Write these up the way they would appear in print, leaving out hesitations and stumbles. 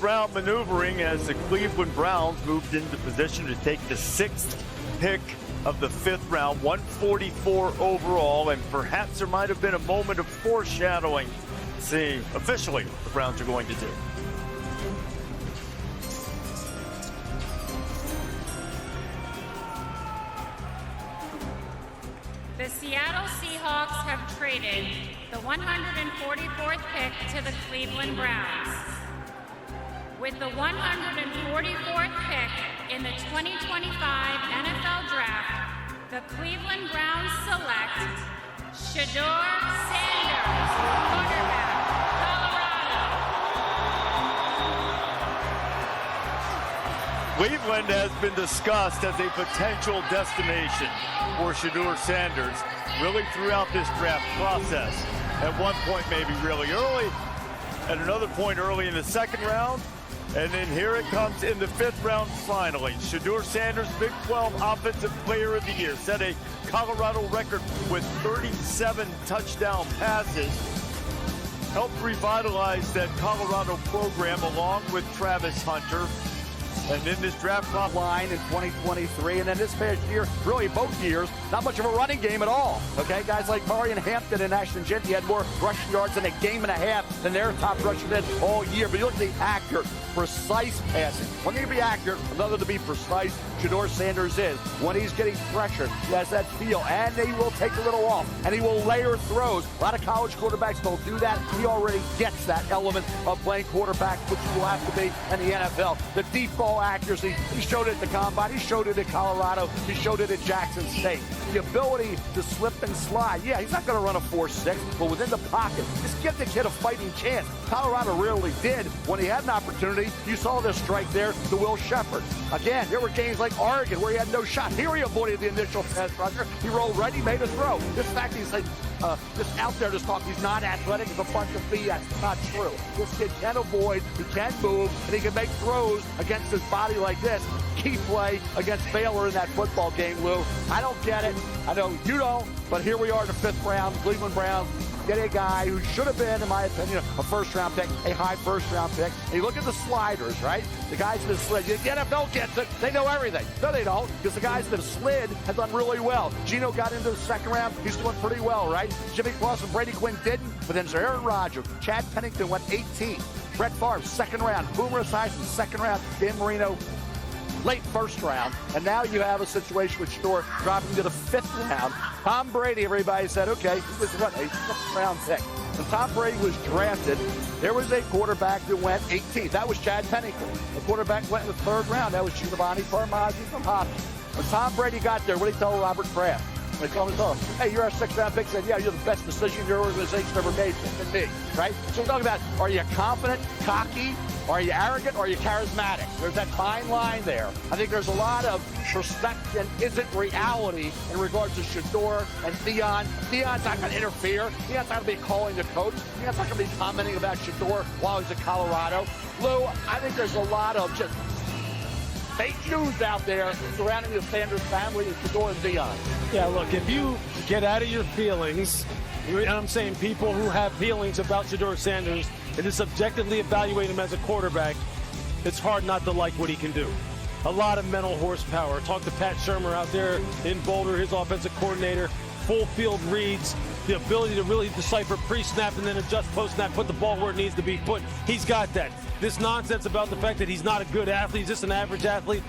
round maneuvering as the Cleveland Browns moved into position to take the 6th pick of the 5th round, 144 overall, and perhaps there might have been a moment of foreshadowing. See officially what the Browns are going to do. The Seattle Seahawks have traded the 144th pick to the Cleveland Browns. With the 144th pick in the 2025 NFL Draft, the Cleveland Browns select Shedeur Sanders, quarterback, Colorado. Cleveland has been discussed as a potential destination for Shedeur Sanders really throughout this draft process. At one point, maybe really early, at another point early in the 2nd round, and then here it comes in the 5th round finally. Shedeur Sanders, Big 12 Offensive Player of the Year, set a Colorado record with 37 touchdown passes, helped revitalize that Colorado program along with Travis Hunter. And in this draft line in 2023, and then this past year, really both years, not much of a running game at all. Okay, guys like Murray and Hampton and Ashton Jeanty had more rushing yards in a game and a half than their top rushers did all year. But you look at the accurate, precise passing. One thing to be accurate, another to be precise. Shedeur Sanders is. When he's getting pressured, he has that feel, and he will take a little off, and he will layer throws. A lot of college quarterbacks don't do that. He already gets that element of playing quarterback, which will have to be in the NFL. The deep ball accuracy, he showed it at the Combine, he showed it at Colorado, he showed it at Jackson State. The ability to slip and slide. Yeah, he's not going to run a 4.6, but within the pocket, just give the kid a fighting chance. Colorado rarely did. When he had an opportunity, you saw this strike there to Will Shepherd. Again, there were games like Oregon where he had no shot. Here he avoided the initial pass rusher. He rolled right, he made a throw. This fact he's like, just out there just talking, he's not athletic, it's a bunch of BS. It's not true. This kid can avoid, he can move, and he can make throws against his body like this. Key play against Baylor in that football game, Lou. I don't get it. I know you don't, but here we are in the 5th round, Cleveland Browns. Get a guy who should have been, in my opinion, a 1st-round pick, a high 1st-round pick. And you look at the sliders, right? The guys that have slid, the NFL gets it. They know everything. No, they don't, because the guys that have slid have done really well. Geno got into the 2nd round. He's doing pretty well, right? Jimmy Clausen and Brady Quinn didn't, but then there's Aaron Rodgers. Chad Pennington went 18. Brett Favre, 2nd round. Boomer Esiason, 2nd round. Dan Marino, late 1st round, and now you have a situation with Shedeur dropping to the 5th round. Tom Brady, everybody said, okay, he was what, a 6th round pick. When Tom Brady was drafted, there was a quarterback that went 18th. That was Chad Pennington. The quarterback went in the 3rd round. That was Giovanni Parmazzi from Hopkins. When Tom Brady got there, what did he tell Robert Kraft? They told him, hey, you're our 6th round pick. He said, yeah, you're the best decision your organization ever made than me, right? So we're talking about, are you confident, cocky, are you arrogant, or are you charismatic? There's that fine line there. I think there's a lot of perception isn't reality in regards to Shedeur and Deion. Deion's not going to interfere. Deion's not going to be calling the coach. Deion's not going to be commenting about Shedeur while he's at Colorado. Lou, I think there's a lot of just fake news out there surrounding the Sanders family and Shedeur and Deion. Yeah, look, if you get out of your feelings, and I'm saying people who have feelings about Shedeur Sanders and just objectively evaluate him as a quarterback, it's hard not to like what he can do. A lot of mental horsepower. Talk to Pat Shermer out there in Boulder, his offensive coordinator. Full field reads, the ability to really decipher pre-snap and then adjust post-snap, put the ball where it needs to be put. He's got that. This nonsense about the fact that he's not a good athlete, he's just an average athlete.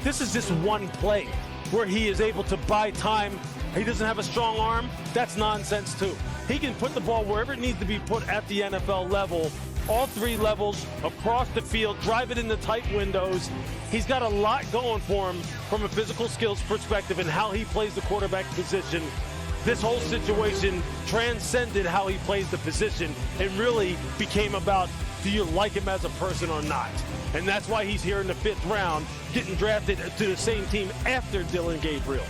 This is just one play where he is able to buy time. He doesn't have a strong arm. That's nonsense too. He can put the ball wherever it needs to be put at the NFL level, all 3 levels, across the field, drive it in the tight windows. He's got a lot going for him from a physical skills perspective and how he plays the quarterback position. This whole situation transcended how he plays the position and really became about, do you like him as a person or not? And that's why he's here in the 5th round, getting drafted to the same team after Dylan Gabriel.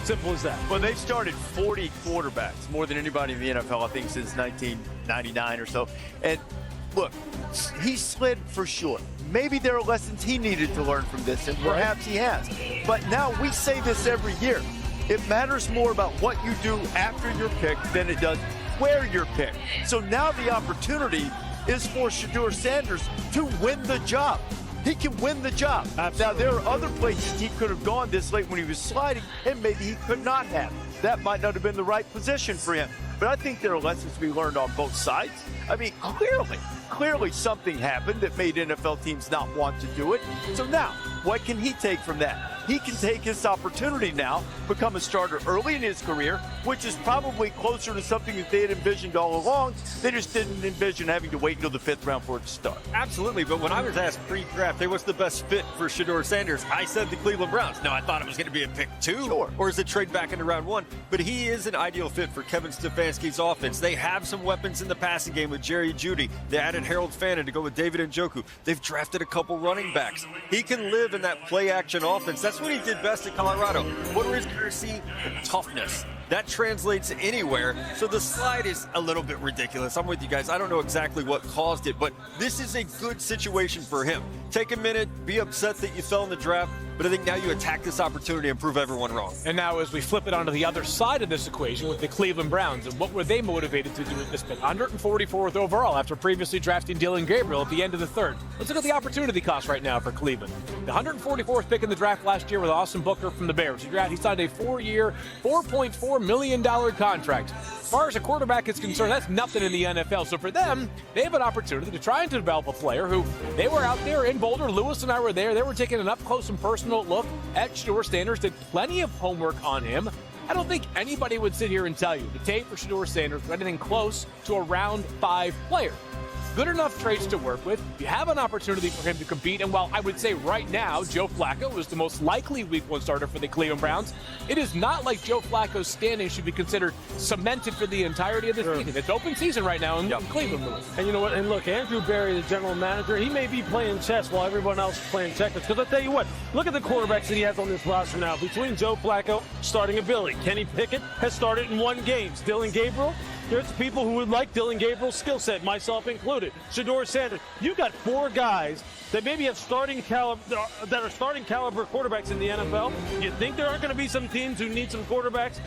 Simple as that. Well, they've started 40 quarterbacks, more than anybody in the NFL, I think, since 1999 or so. And look, he slid for sure. Maybe there are lessons he needed to learn from this, and perhaps he has. But now we say this every year. It matters more about what you do after your pick than it does where you're picked. So now the opportunity is for Shedeur Sanders to win the job. He can win the job. Absolutely. Now, there are other places he could have gone this late when he was sliding, and maybe he could not have. That might not have been the right position for him. But I think there are lessons to be learned on both sides. I mean, clearly something happened that made NFL teams not want to do it. So now, what can he take from that? He can take his opportunity now, become a starter early in his career, which is probably closer to something that they had envisioned all along. They just didn't envision having to wait until the 5th round for it to start. Absolutely, but when I was asked pre-draft, hey, what's the best fit for Shedeur Sanders, I said the Cleveland Browns. Now, I thought it was going to be a pick 2, Sure. or is it trade back into round 1? But he is an ideal fit for Kevin Stefanski's offense. They have some weapons in the passing game with Jerry Jeudy. They added Harold Fannin to go with David Njoku. They've drafted a couple running backs. He can live in that play-action offense. That's what he did best at Colorado. What is accuracy and toughness. That translates anywhere. So the slide is a little bit ridiculous. I'm with you guys. I don't know exactly what caused it, but this is a good situation for him. Take a minute, be upset that you fell in the draft, but I think now you attack this opportunity and prove everyone wrong. And now as we flip it onto the other side of this equation with the Cleveland Browns, and what were they motivated to do at this pick? 144th overall after previously drafting Dylan Gabriel at the end of the 3rd. Let's look at the opportunity cost right now for Cleveland. The 144th pick in the draft last year with Austin Booker from the Bears. He signed a 4-year, $4.4 million contract. As far as a quarterback is concerned, that's nothing in the NFL. So for them, they have an opportunity to try and develop a player who they were out there in Boulder. Lewis and I were there. They were taking an up-close and personal look at Shedeur Sanders, did plenty of homework on him. I don't think anybody would sit here and tell you the tape for Shedeur Sanders was anything close to a round 5 player. Good enough traits to work with. You have an opportunity for him to compete. And while I would say right now Joe Flacco is the most likely Week 1 starter for the Cleveland Browns, it is not like Joe Flacco's standing should be considered cemented for the entirety of this season. It's open season right now in Cleveland. And you know what? And look, Andrew Berry, the general manager, he may be playing chess while everyone else is playing checkers. Because I'll tell you what, look at the quarterbacks that he has on this roster now. Between Joe Flacco, starting ability. Kenny Pickett has started in 1 game. Dylan Gabriel, there's people who would like Dylan Gabriel's skill set, myself included. Shedeur Sanders. You got 4 guys that maybe have starting caliber quarterbacks in the NFL. You think there aren't going to be some teams who need some quarterbacks?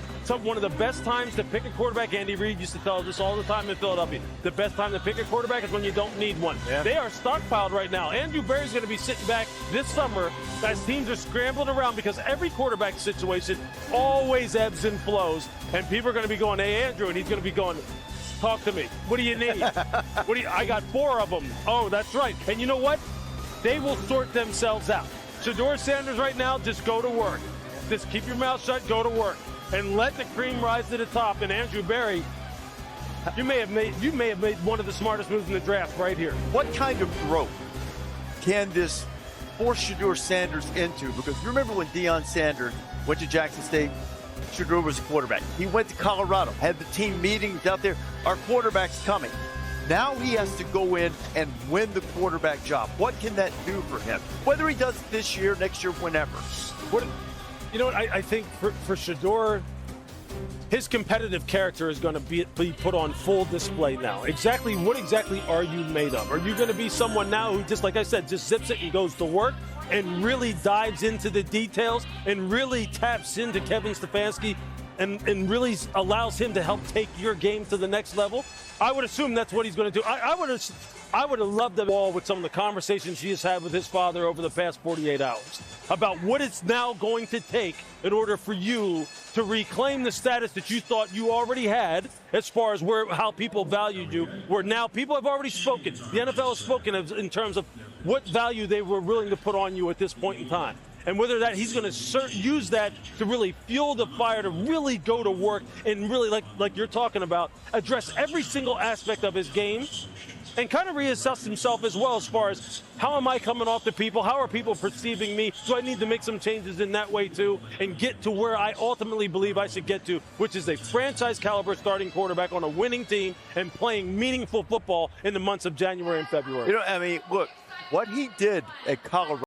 One of the best times to pick a quarterback, Andy Reid used to tell us this all the time in Philadelphia. The best time to pick a quarterback is when you don't need one. Yeah. They are stockpiled right now. Andrew Berry's going to be sitting back this summer as teams are scrambling around because every quarterback situation always ebbs and flows. And people are going to be going, hey, Andrew, and he's going to be going, talk to me. What do you need? I got 4 of them. Oh, that's right. And you know what? They will sort themselves out. Shedeur Sanders right now, just go to work. Just keep your mouth shut, go to work. And let the cream rise to the top. And Andrew Berry, you may have made one of the smartest moves in the draft right here. What kind of growth can this force Shedeur Sanders into? Because remember when Deion Sanders went to Jackson State, Shedeur was a quarterback. He went to Colorado, had the team meetings out there. Our quarterback's coming. Now he has to go in and win the quarterback job. What can that do for him? Whether he does it this year, next year, whenever. You know what? I think for Shedeur, his competitive character is going to be put on full display now. What exactly are you made of? Are you going to be someone now who, just like I said, just zips it and goes to work and really dives into the details and really taps into Kevin Stefanski and really allows him to help take your game to the next level? I would assume that's what he's going to do. I would have loved the ball with some of the conversations he has had with his father over the past 48 hours about what it's now going to take in order for you to reclaim the status that you thought you already had as far as how people valued you, where now people have already spoken. The NFL has spoken in terms of what value they were willing to put on you at this point in time. And whether that he's going to use that to really fuel the fire, to really go to work and really, like you're talking about, address every single aspect of his game and kind of reassess himself as well as far as how am I coming off to people? How are people perceiving me? Do I need to make some changes in that way too and get to where I ultimately believe I should get to, which is a franchise caliber starting quarterback on a winning team and playing meaningful football in the months of January and February. Look, what he did at Colorado